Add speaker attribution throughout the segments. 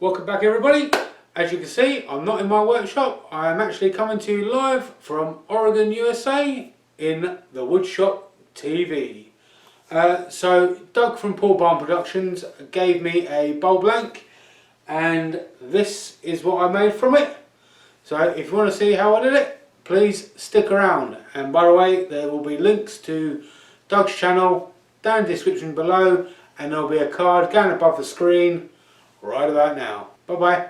Speaker 1: Welcome back everybody. As you can see, I'm not in my workshop. I am actually coming to you live from Oregon, USA in the Woodshop TV. So Doug from Pohl Productions gave me a bowl blank and this is what I made from it. So if you want to see how I did it, please stick around. And by the way, there will be links to Doug's channel down in the description below, and there will be a card going above the screen right about now. Bye bye.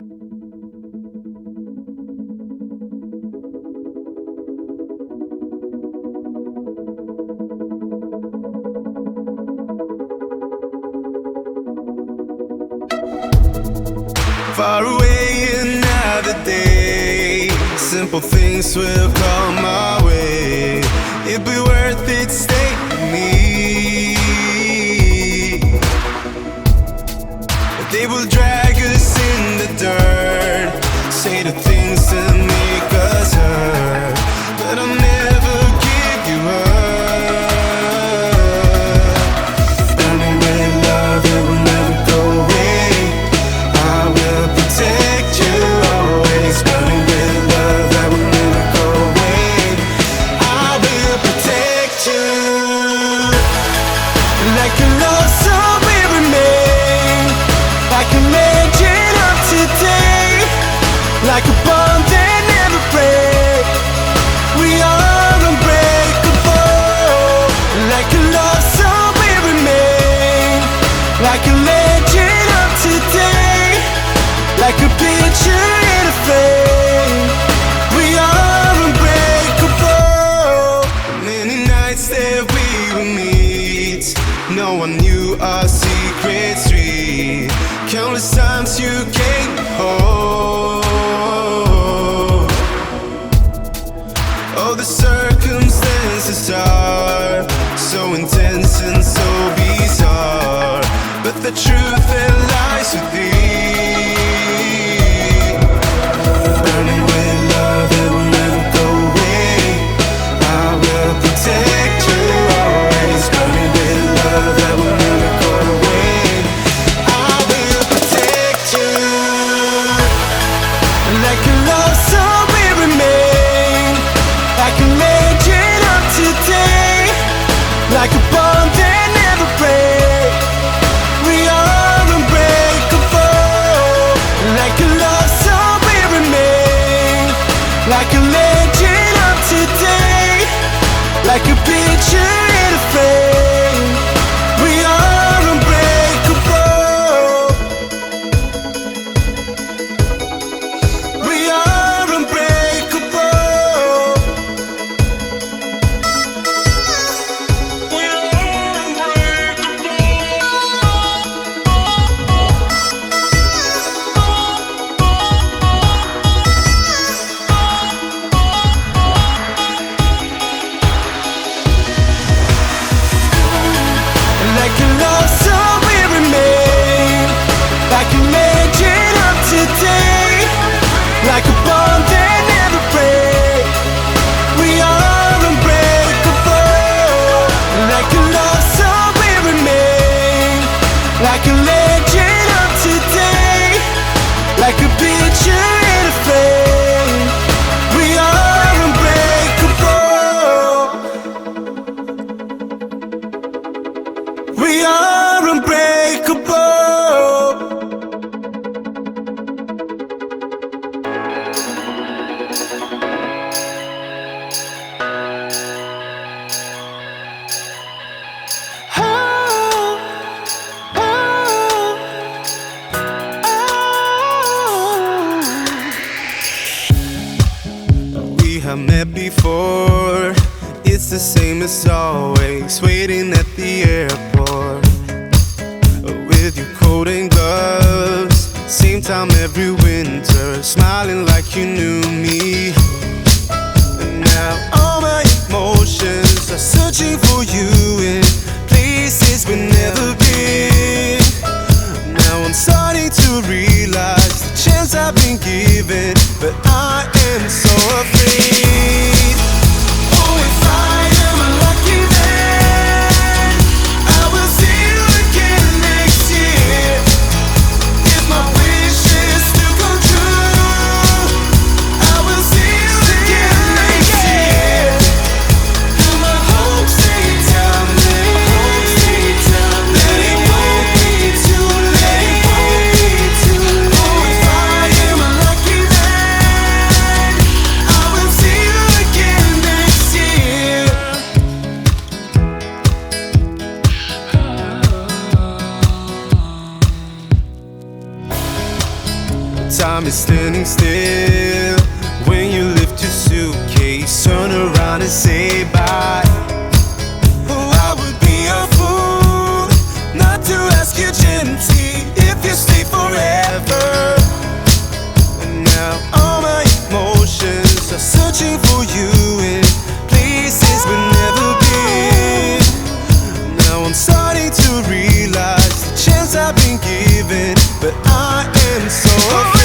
Speaker 2: Far away another day, simple things will come my way. It'd be worth it, stay with me. They will drag us in the dirt, say the things that make us hurt, but I'll never give you up. Burning with love, it will never go away. I will protect you always. Burning with love, that will never go away. I will protect you. Like a love song we remain, like a legend of today, like a bond that never breaks. We are unbreakable. Like a love song we remain, like a legend of today, like a picture in a frame. We are unbreakable. Many nights that we will meet, no one knew our secret street. Countless times you came home. Oh, the circumstances are so intense and so bizarre, but the truth that lies within. Burning with love, it will never go away. I will protect you always. Burning with love, that will never go away. I will protect you. Like a love song we remain, like a legend of today, like a bond that never breaks. We are unbreakable. Like a love song we remain, like a legend of today, like a picture in a frame. We are unbreakable. We are unbreakable. We are like a love song we remain, like a legend of today, like a bond that never breaks. We are unbreakable. Like a love song we remain, like a legend of today, like a picture in a frame. We are unbreakable. We are unbreakable. We have met before. It's the same as always, waiting at the airport with your coat and gloves. Same time every winter, smiling like you knew me. And now all my emotions are searching for you in places we've never been. Now I'm starting to realize the chance I've been given, but I am so afraid. Oh, if I am lucky then I will see you again next year. If my wishes standing still. When you lift your suitcase, turn around and say bye. Oh, I would be a fool not to ask you gently if you stay forever. And now all my emotions are searching for you in places we've never been. Now I'm starting to realize the chance I've been given, but I am so afraid.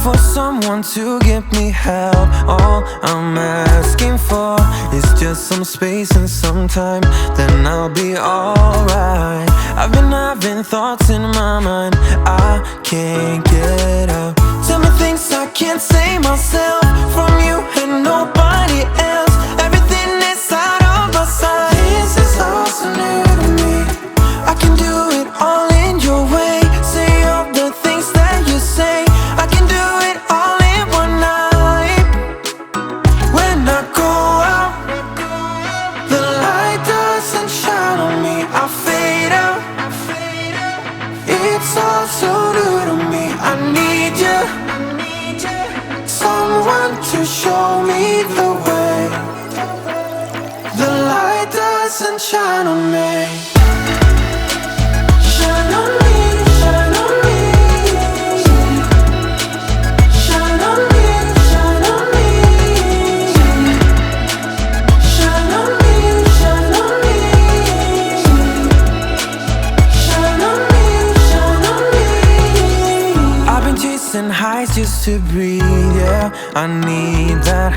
Speaker 3: for someone to give me help. All I'm asking for is just some space and some time, then I'll be alright. I've been having thoughts in my mind I can't get out. Tell me things I can't say myself, from you and nobody else. Everything is out of my sight. This is all so new to me. I can do it all in your way. Say all the things that you say. I can do it all in one night. When I go out, the light doesn't shine on me. I fade out. It's all so new to me. I need you, someone to show me the way. The light doesn't shine on me. Shine on me, shine on me. Shine on me, shine on me. Shine on me, shine on me. Shine on me, shine on me. I've been chasing highs just to breathe, yeah, I need that.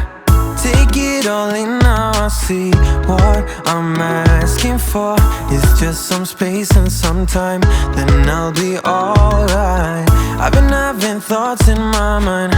Speaker 3: Take it all in now, I see what I'm asking for is just some space and some time, then I'll be alright. I've been having thoughts in my mind